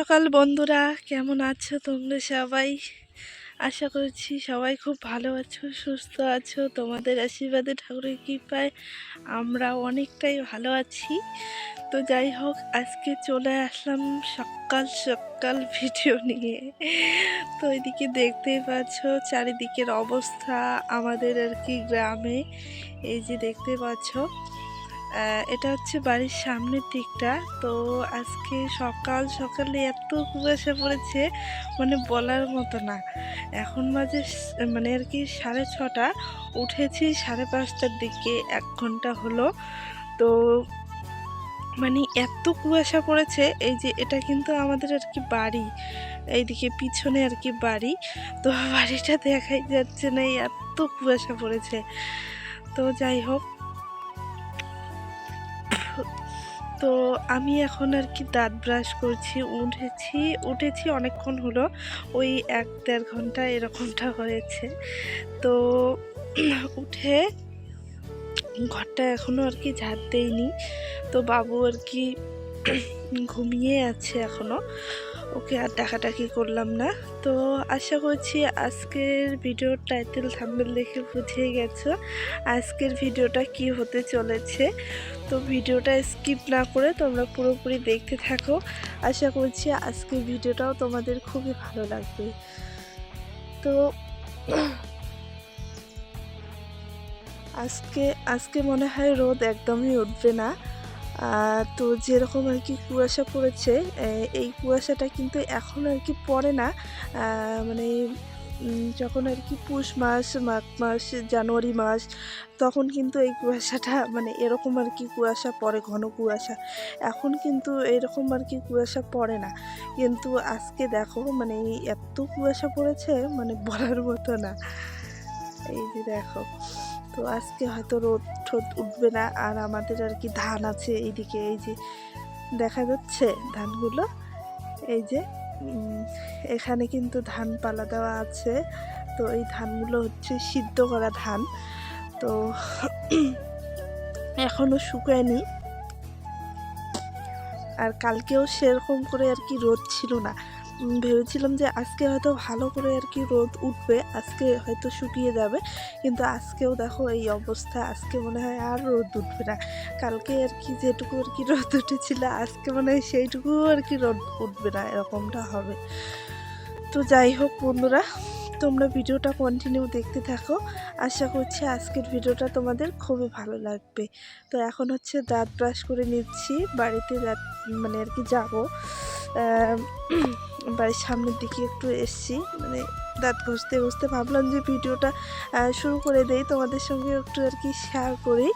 সকাল বন্ধুরা, কেমন আছো তোমরা সবাই? আশা করছি সবাই খুব ভালো আছো, সুস্থ আছো। তোমাদের আশীর্বাদে, ঠাকুরের কৃপায় আমরা অনেকটাই ভালো আছি। তো যাই হোক, আজকে চলে আসলাম সকাল সকাল ভিডিও নিয়ে। তো এদিকে দেখতেই পাচ্ছ চারিদিকের অবস্থা আমাদের আর কি গ্রামে। এই যে দেখতে পাচ্ছ, এটা হচ্ছে বাড়ির সামনের দিকটা। তো আজকে সকাল সকালে এত কুয়াশা পড়েছে, মানে বলার মতো না। এখন বাজে মানে আর কি 6:30, উঠেছি 5:30টার দিকে, 1 ঘন্টা হলো। তো মানে এত কুয়াশা পড়েছে। এই যে এটা কিন্তু আমাদের আর কি বাড়ি, এইদিকে পিছনে আর কি বাড়ি। তো বাড়িটা দেখাই যাচ্ছে না, এত কুয়াশা পড়েছে। তো যাই হোক, তো আমি এখন আর কি দাঁত ব্রাশ করছি। উঠেছি অনেকক্ষণ হলো, ওই 1-1.5 ঘন্টা এরকমটা হয়েছে। তো উঠে ঘরটা এখনও আর কি ঝাড় দেইনি। তো বাবু আর কি ঘুমিয়ে আছে এখনও, ওকে আর ডাকাডাকি করলাম না। তো আশা করছি আজকের ভিডিওর টাইটেল থাম্বনেল দেখে বুঝে গেছো আজকের ভিডিওটা কি হতে চলেছে। তো ভিডিওটা স্কিপ না করে তোমরা পুরোপুরি দেখতে থাকো। আশা করছি আজকের ভিডিওটাও তোমাদের খুবই ভালো লাগবে। তো আজকে মনে হয় রোদ একদমই উঠবে না। তো যেরকম আর কি কুয়াশা পড়েছে, এই কুয়াশাটা কিন্তু এখন আর কি পড়ে না। মানে যখন আর কি পুষ মাস, মাঘ মাস, জানুয়ারি মাস, তখন কিন্তু এই কুয়াশাটা মানে এরকম আর কি কুয়াশা পড়ে, ঘন কুয়াশা। এখন কিন্তু এরকম আর কি কুয়াশা পড়ে না। কিন্তু আজকে দেখো, মানে এত কুয়াশা পড়েছে, মানে বলার মতো না। এই যে দেখো, তো আজকে হয়তো রোদ ঠোদ উঠবে না। আর আমাদের আর কি ধান আছে এইদিকে, এই যে দেখা যাচ্ছে ধানগুলো, এই যে এখানে কিন্তু ধান পালা দেওয়া আছে। তো এই ধানগুলো হচ্ছে সিদ্ধ করা ধান। তো এখনো শুকায়নি। আর কালকেও সেরকম করে আর কি রোদ ছিল না। ভেবেছিলাম যে আজকে হয়তো ভালো করে আর কি রোদ উঠবে, আজকে হয়তো শুকিয়ে যাবে। কিন্তু আজকেও দেখো এই অবস্থা, আজকে মনে হয় আর রোদ উঠবে না। কালকে আর কি যেটুকু আর কি রোদ উঠেছিল, আজকে মনে হয় সেইটুকু আর কি রোদ উঠবে না, এরকমটা হবে। তো যাই হোক বন্ধুরা, তোমরা ভিডিওটা কন্টিনিউ দেখতে থাকো। আশা করছি আজকের ভিডিওটা তোমাদের খুবই ভালো লাগবে। তো এখন হচ্ছে দাঁত ব্রাশ করে নিচ্ছি, বাড়িতে মানে আর কি যাবো। বাড়ির সামনের দিকে একটু এসছি, মানে দাঁত ঘষতে ঘষতে ভাবলাম যে ভিডিওটা শুরু করে দেই, তোমাদের সঙ্গে একটু আর কি শেয়ার করি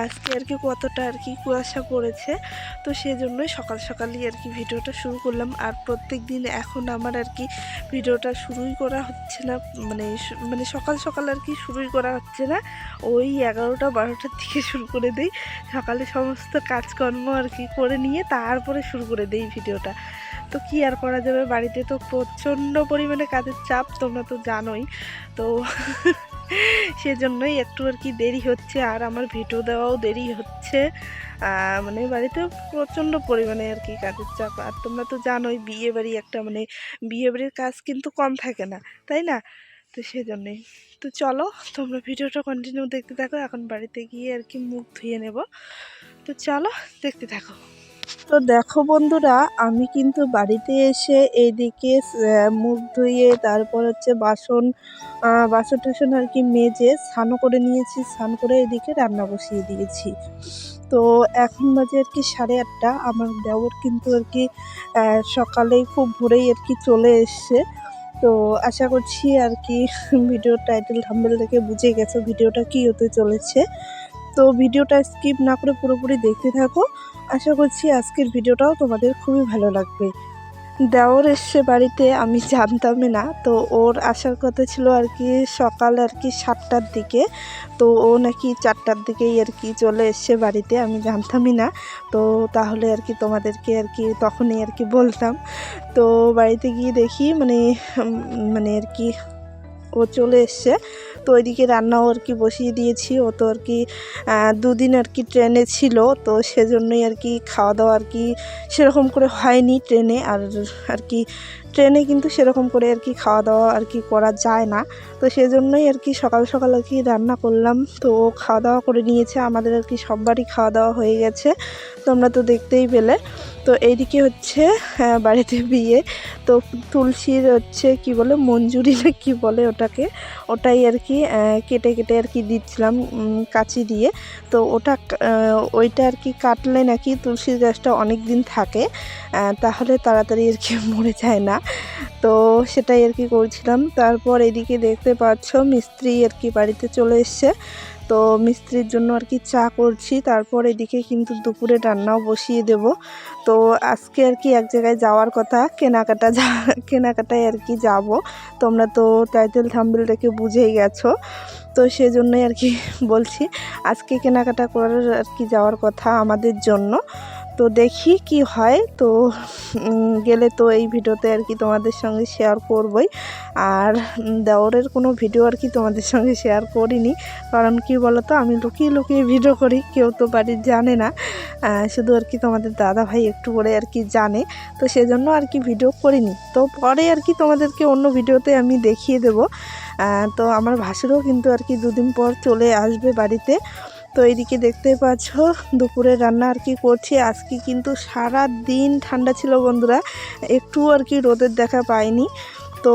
আজকে আর কি কতটা আর কি কুয়াশা পড়েছে। তো সেজন্যই সকাল সকালই আর কি ভিডিওটা শুরু করলাম। আর প্রত্যেক দিন এখন আমার আর কি ভিডিওটা শুরুই করা হচ্ছে না, মানে সকাল সকাল আর কি শুরুই করা হচ্ছে না। ওই 11টা-12টার দিকে শুরু করে দিই, সকালে সমস্ত কাজকর্ম আর কি করে নিয়ে তারপরে শুরু করে দিই ভিডিওটা। তো কি আর করা যাবে, বাড়িতে তো প্রচণ্ড পরিমাণে কাজের চাপ, তোমরা তো জানোই। তো সেজন্যই একটু আর কি দেরি হচ্ছে, আর আমার ভিডিও দেওয়াও দেরি হচ্ছে। মানে বাড়িতে প্রচণ্ড পরিমাণে আর কি কাজের চাপ। আর তোমরা তো জানোই বিয়ে বাড়ি একটা, মানে বিয়ে বাড়ির কাজ কিন্তু কম থাকে না, তাই না? তো সেজন্যই। তো চলো তোমরা ভিডিওটা কন্টিনিউ দেখতে থাকো। এখন বাড়িতে গিয়ে আর কি মুখ ধুয়ে নেব। তো চলো দেখতে থাকো। তো দেখো বন্ধুরা, আমি কিন্তু বাড়িতে এসে এইদিকে মুখ ধুয়ে, তারপর হচ্ছে বাসন টাসন আর কি মেজে স্নানও করে নিয়েছি। স্নান করে এদিকে রান্না বসিয়ে দিয়েছি। তো এখন বাজে আর কি 8:30। আমার দেওর কিন্তু আর কি সকালেই খুব ভোরেই আর কি চলে এসছে। তো আশা করছি আর কি ভিডিওর টাইটেল থাম্বনেল দেখে বুঝে গেছো ভিডিওটা কি হতে চলেছে। তো ভিডিওটা স্কিপ না করে পুরোপুরি দেখতে থাকো। আশা করছি আজকের ভিডিওটাও তোমাদের খুবই ভালো লাগবে। দেওর এসছে বাড়িতে, আমি জানতামই না। তো ওর আসার কথা ছিল আর কি সকাল আর কি 7টার দিকে। তো ও নাকি 4টার দিকেই আর কি চলে এসছে বাড়িতে, আমি জানতামই না। তো তাহলে আর কি তোমাদেরকে আর কি তখনই আর কি বলতাম। তো বাড়িতে গিয়ে দেখি মানে আর কি ও চলে এসছে। তো ওইদিকে রান্নাও আর কি বসিয়ে দিয়েছি। ও তো আর কি 2 দিন আর কি ট্রেনে ছিল, তো সেজন্যই আর কি খাওয়া দাওয়া আর কি সেরকম করে হয়নি ট্রেনে। আর কি ট্রেনে কিন্তু সেরকম করে আর কি খাওয়া দাওয়া আর কি করা যায় না। তো সেজন্যই আর কি সকাল সকাল আর কি রান্না করলাম। তো ও খাওয়া দাওয়া করে নিয়েছে, আমাদের আর কি সববারই খাওয়া দাওয়া হয়ে গেছে, তোমরা তো দেখতেই পেলে। তো এইদিকে হচ্ছে বাড়িতে বিয়ে, তো তুলসীর হচ্ছে কি বলে মঞ্জুরি না কি বলে ওটাকে, ওটাই আর কি কেটে কেটে আর কি দিচ্ছিলাম কাঁচি দিয়ে। তো ওইটা আর কি কাটলে নাকি তুলসীর গাছটা অনেক দিন থাকে, তাহলে তাড়াতাড়ি আর কি মরে যায় না। তো সেটাই আর কি করছিলাম। তারপর এদিকে দেখতে পাচ্ছ মিস্ত্রি আর কি বাড়িতে চলে এসছে, তো মিস্ত্রির জন্য আর কি চা করছি। তারপর এদিকে কিন্তু দুপুরে রান্নাও বসিয়ে দেব। তো আজকে আর কি এক জায়গায় যাওয়ার কথা, কেনাকাটায় আর কি যাব। তোমরা তো টাইটেল থাম্বনেল দেখে বুঝেই গেছো, তো সেজন্যই আর কি বলছি আজকে কেনাকাটা করার আর কি যাওয়ার কথা আমাদের জন্য। তো দেখি কি হয়। তো গেলে তো এই ভিডিওতে আর কি তোমাদের সঙ্গে শেয়ার করবই। আর দেওরের কোনো ভিডিও আর কি তোমাদের সঙ্গে শেয়ার করিনি, কারণ কি বলো তো, আমি লুকিয়ে লুকিয়ে ভিডিও করি, কেউ তো বাড়ির জানে না, শুধু আর কি তোমাদের দাদা ভাই একটু করে আর কি জানে। তো সেজন্য আর কি ভিডিও করিনি। তো পরে আর কি তোমাদেরকে অন্য ভিডিওতে আমি দেখিয়ে দেব। তো আমার ভাসুরও কিন্তু আর কি 2 দিন পর চলে আসবে বাড়িতে। তো এইদিকে দেখতে পাচ্ছ দুপুরে রান্না আর কি করছি। আজকে কিন্তু সারা দিন ঠান্ডা ছিল বন্ধুরা, একটু আর কি রোদের দেখা পাইনি। তো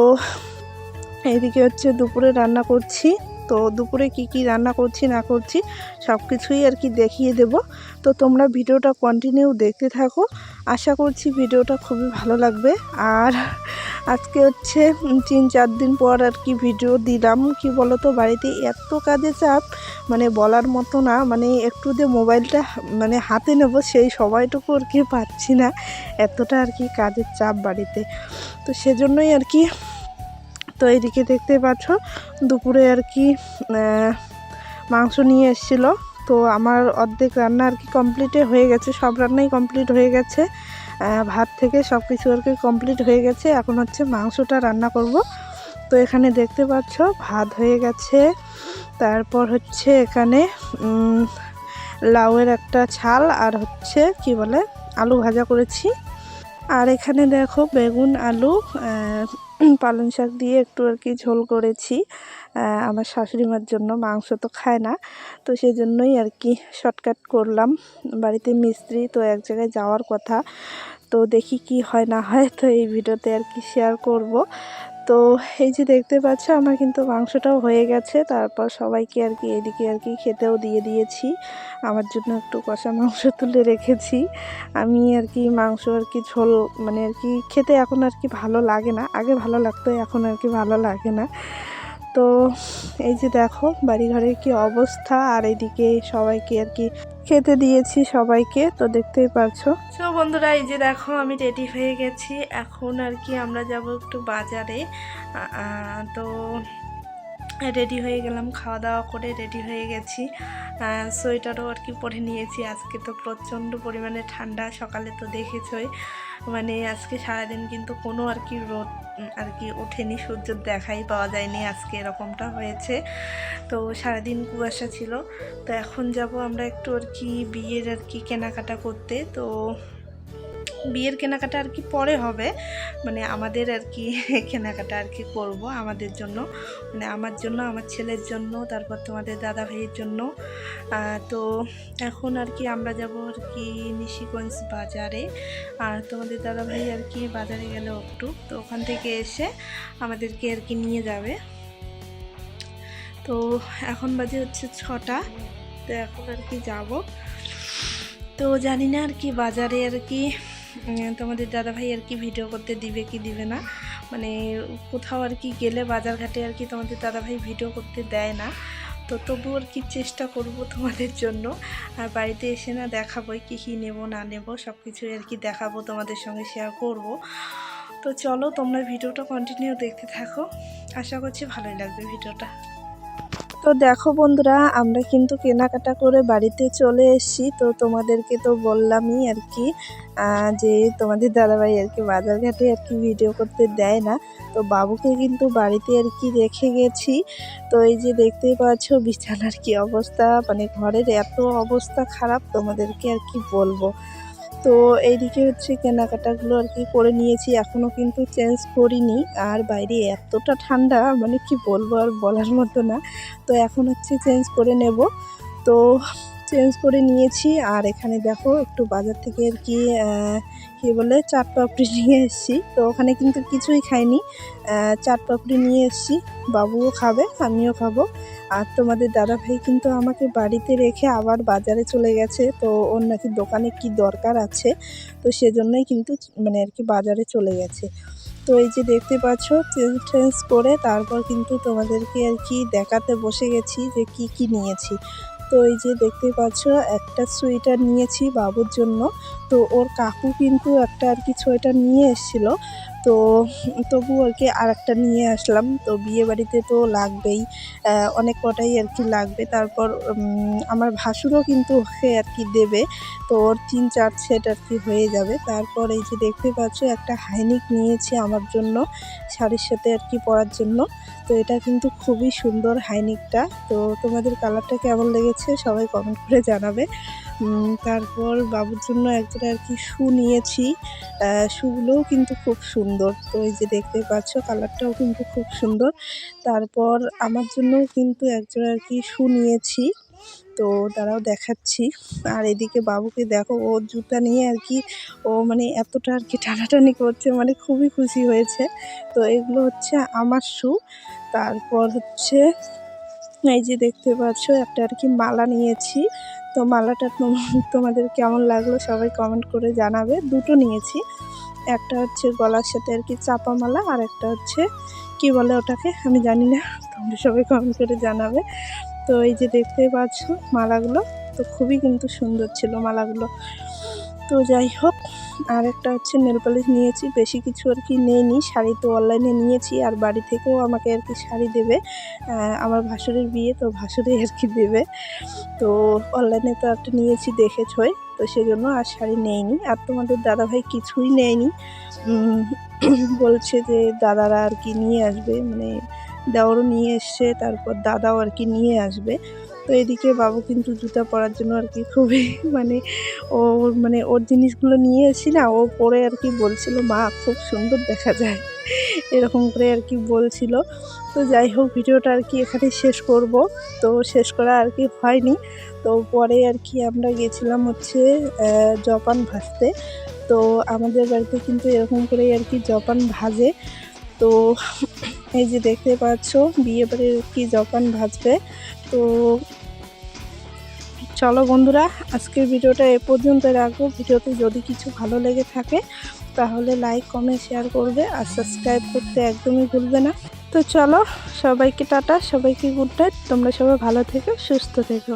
এইদিকে হচ্ছে দুপুরে রান্না করছি। তো দুপুরে কি কি রান্না করছি না করছি সব কিছুই আর কি দেখিয়ে দেব। তো তোমরা ভিডিওটা কন্টিনিউ দেখতে থাকো, আশা করছি ভিডিওটা খুবই ভালো লাগবে। আর আজকে হচ্ছে 3-4 দিন পর আর কি ভিডিও দিলাম। কি বলো তো, বাড়িতে এত কাজে চাপ, মানে বলার মতো না। মানে একটু যে মোবাইলটা মানে হাতে নেব সেই সময়টুকু আর কি পাচ্ছি না, এতটা আর কি কাজের চাপ বাড়িতে। তো সেজন্যই আর কি। তো এইদিকে দেখতে পাচ্ছ দুপুরে আর কি মাংস নিয়ে এসেছিলো। তো আমার অর্ধেক রান্না আর কি কমপ্লিটে হয়ে গেছে, সব রান্নাই কমপ্লিট হয়ে গেছে, ভাত থেকে সব কিছু আর কি কমপ্লিট হয়ে গেছে। এখন হচ্ছে মাংসটা রান্না করব। তো এখানে দেখতে পাচ্ছ ভাত হয়ে গেছে। তারপর হচ্ছে এখানে লাউয়ের একটা ছাল আর হচ্ছে কি বলে আলু ভাজা করেছি। আর এখানে দেখো বেগুন আলু পালং শাক দিয়ে একটু আর কি ঝোল করেছি আমার শাশুড়ি মার জন্য, মাংস তো খায় না, তো সেজন্যই আর কি শর্টকাট করলাম। বাড়িতে মিস্ত্রি, তো এক জায়গায় যাওয়ার কথা, তো দেখি কি হয় না হয়, তো এই ভিডিওতে আর কি শেয়ার করব। তো এই যে দেখতে পাচ্ছ আমার কিন্তু মাংসটাও হয়ে গেছে। তারপর সবাইকে আর কি এদিকে আর কি খেতেও দিয়ে দিয়েছি। আমার জন্য একটু কষা মাংস তুলে রেখেছি। আমি আর কি মাংস আর কি ঝোল মানে আর কি খেতে এখন আর কি ভালো লাগে না, আগে ভালো লাগতো, এখন আর কি ভালো লাগে না। তো এই যে দেখো বাড়িঘরের কি অবস্থা। আর এইদিকে সবাইকে আর কি খেতে দিয়েছি সবাইকে, তো দেখতেই পারছো। তো বন্ধুরা এই যে দেখো আমি রেডি হয়ে গেছি, এখন আর কি আমরা যাব একটু বাজারে। তো রেডি হয়ে গেলাম, খাওয়া দাওয়া করে রেডি হয়ে গেছি, সোয়েটারও আর কি পরে নিয়েছি। আজকে তো প্রচণ্ড পরিমাণে ঠান্ডা, সকালে তো দেখেছই, মানে আজকে সারাদিন কিন্তু কোনো আর কি রোদ আর কি ওঠেনি, সূর্যের দেখাই পাওয়া যায়নি, আজকে এরকমটা হয়েছে। তো সারাদিন কুয়াশা ছিল। তো এখন যাব আমরা একটু আর কি বিয়ের আর কি কেনাকাটা করতে। তো বিয়ের কেনাকাটা আর কি পরে হবে, মানে আমাদের আর কি কেনাকাটা আর কি করব আমাদের জন্য, মানে আমার জন্য, আমার ছেলের জন্য, তারপর তোমাদের দাদা ভাইয়ের জন্য। তো এখন আর কি আমরা যাব আর কি নিশিগঞ্জ বাজারে, আর তোমাদের দাদা ভাই আর কি বাজারে গেল একটু, তো ওখান থেকে এসে আমাদেরকে আর কি নিয়ে যাবে। তো এখন বাজে হচ্ছে 6টা, তো এখন আর কি যাব। তো জানি না আর কি বাজারে আর কি তোমাদের দাদাভাই আর কি ভিডিও করতে দিবে কি দিবে না, মানে কোথাও আর কি গেলে বাজারঘাটে আর কি তোমাদের দাদাভাই ভিডিও করতে দেয় না। তো তবু আর কি চেষ্টা করব তোমাদের জন্য, আর বাড়িতে এসে না দেখাবোই কী কী নেব না নেব সব কিছুই আর কি দেখাবো, তোমাদের সঙ্গে শেয়ার করব। তো চলো তোমরা ভিডিওটা কন্টিনিউ দেখতে থাকো, আশা করছি ভালোই লাগবে ভিডিওটা। তো দেখো বন্ধুরা, আমরা কিন্তু কেনাকাটা করে বাড়িতে চলে এসেছি। তো তোমাদেরকে তো বললামই আর কি যে তোমাদের দাদাভাই আর কি বাজারঘাটে আর কি ভিডিও করতে দেয় না। তো বাবুকে কিন্তু বাড়িতে আর কি রেখে গেছি। তো এই যে দেখতেই পাচ্ছ বিছানার কি অবস্থা, মানে ঘরের এত অবস্থা খারাপ তোমাদেরকে আর কি বলবো। তো এইদিকে হচ্ছে কেনাকাটাগুলো আর কি করে নিয়েছি, এখনও কিন্তু চেঞ্জ করিনি। আর বাইরে এতটা ঠান্ডা, মানে কি বলবো আর বলার মতো না। তো এখন হচ্ছে চেঞ্জ করে নেব। তো চেঞ্জ করে নিয়েছি। আর এখানে দেখো একটু বাজার থেকে আর কি কী বলে চাট পাপড়ি নিয়ে এসেছি। তো ওখানে কিন্তু কিছুই খাইনি, চাট পাপড়ি নিয়ে এসেছি। বাবুও খাবে, আমিও খাবো। আর তোমাদের দাদাভাই কিন্তু আমাকে বাড়িতে রেখে আবার বাজারে চলে গেছে। তো ওর নাকি দোকানে কি দরকার আছে, তো সেজন্যই কিন্তু মানে আর কি বাজারে চলে গেছে। তো এই যে দেখতে পাচ্ছ চেঞ্জ করে তারপর কিন্তু তোমাদেরকে আর কি দেখাতে বসে গেছি যে কি কি নিয়েছি। তো এই যে দেখতে পাচ্ছ একটা সোয়েটার নিয়েছি বাবুর জন্য। তো ওর কাকু কিন্তু একটা আর কি সোয়েটার নিয়ে এসেছিলো। তো তবু আর কি আর একটা নিয়ে আসলাম। তো বিয়ে বাড়িতে তো লাগবেই, অনেক কটাই আর কি লাগবে। তারপর আমার ভাসুরও কিন্তু ওকে আর কি দেবে। তো ওর 3-4 সেট আর কি হয়ে যাবে। তারপর এই যে দেখতে পাচ্ছ একটা হাইনেক নিয়েছি আমার জন্য, শাড়ির সাথে আর কি পরার জন্য। তো এটা কিন্তু খুবই সুন্দর হাইনেকটা। তো তোমাদের কালারটা কেমন লেগেছে সবাই কমেন্ট করে জানাবে। তারপর বাবুর জন্য একজোড়া আর কি শু নিয়েছি, শুগুলোও কিন্তু খুব সুন্দর। তো এই যে দেখতে পাচ্ছ কালারটাও কিন্তু খুব সুন্দর। তারপর আমার জন্যও কিন্তু একজোড়া আর কি শু নিয়েছি। তো তারাও দেখাচ্ছি। আর এদিকে বাবুকে দেখো, ও জুতা নিয়ে আর কি ও মানে এতটা আর কি টানাটানি করছে, মানে খুবই খুশি হয়েছে। তো এগুলো হচ্ছে আমার শু। তারপর হচ্ছে এই যে দেখতে পাচ্ছ একটা আর কি মালা নিয়েছি। তো মালাটা তোমাদের কেমন লাগলো সবাই কমেন্ট করে জানাবে। দুটো নিয়েছি, একটা হচ্ছে গলার সাথে আর কি চাপা মালা, আর একটা হচ্ছে কি বলে ওটাকে আমি জানি না, তোমরা সবাই কমেন্ট করে জানাবে। তো এই যে দেখতে পাচ্ছ মালাগুলো, তো খুবই কিন্তু সুন্দর ছিল মালাগুলো। তো যাই হোক, আর একটা হচ্ছে নেল পালিশ নিয়েছি, বেশি কিছু আর কি নেইনি। শাড়ি তো অনলাইনে নিয়েছি, আর বাড়ি থেকেও আমাকে আর কি শাড়ি দেবে, আমার ভাসুরের বিয়ে, তো ভাসুরই আর কি দেবে। তো অনলাইনে তো একটা নিয়েছি দেখেছই, তো সেজন্য আর শাড়ি নেইনি। আর তোমাদের দাদাভাই কিছুই নেয়নি, বলছে যে দাদারা আর কি নিয়ে আসবে, মানে দেওরও নিয়ে এসছে, তারপর দাদাও আর কি নিয়ে আসবে। তো এদিকে বাবু কিন্তু জুতা পরার জন্য আর কি খুবই মানে ওর জিনিসগুলো নিয়ে এসি না, ও পরে আর কি বলছিল মা খুব সুন্দর দেখা যায়, এরকম করে আর কি বলছিল। তো যাই হোক, ভিডিওটা আর কি এখানে শেষ করব। তো শেষ করা আর কি হয়নি। তো পরে আর কি আমরা গেছিলাম হচ্ছে জপান ভাজতে। তো আমাদের বাড়িতে কিন্তু এরকম করেই আর কি জপান ভাজে। তো এই যে দেখতে পাচ্ছ বিয়ে বাড়ির কি জপান ভাজবে। তো চলো বন্ধুরা, আজকের ভিডিওটা এ পর্যন্ত রাখবো। ভিডিওতে যদি কিছু ভালো লেগে থাকে তাহলে লাইক কমেন্ট শেয়ার করবে, আর সাবস্ক্রাইব করতে একদমই ভুলবে না। তো চলো, সবাইকে টাটা, সবাইকে গুড নাইট। তোমরা সবাই ভালো থেকো, সুস্থ থেকো।